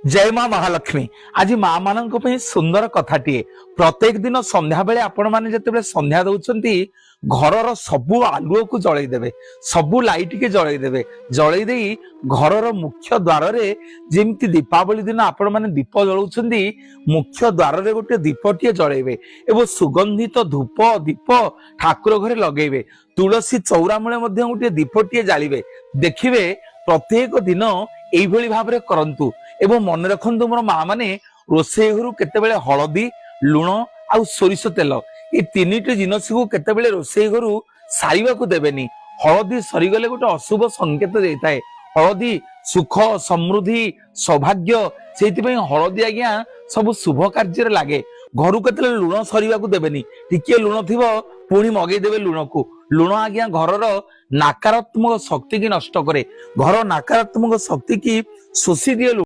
जय माँ महालक्ष्मी। आज माँ मान सुंदर कथाटीए प्रत्येक दिन संध्या बेले आपण माने जते संध्या दउछंती घरर सबु आलुओ को जळै देबे, सबु लाइट के जळै देबे, जळै देई घरर मुख्य द्वार रे जेमति दीपावली दिन आपण माने दीप जळौछंती मुख्य द्वार रे गोटे दीपटिए जळैबे एवं सुगंधित धूप दीप ठाकुर घरे लगेबे, तुलसी चौरा मूले मध्ये गोटे दीपटिए जालिबे। देखिबे प्रत्येक दिन एइभଳି भाबरे करंतु एवं मन रखु मोर माँ मैंने रोषे घर केतेबेले हलदी लुण आउ सोरिष तेल ये तीन जिनस को केतेबेले रोषे घर सारिबा को देबेनी। हलदी सरीगले गोटे अशुभ संकेत देता है। हलदी सुख समृद्धि सौभाग्य से हलदी आज्ञा सब शुभ कार्य लगे। घर केते लुण सरीबा को देबेनी, टिके लुण थिबो पुणी मगै देबे लुण को। लुण आज्ञा घरर नकारात्मक शक्ति की नष्ट करे, घर नकारात्मक शक्ति की शोषी दिए।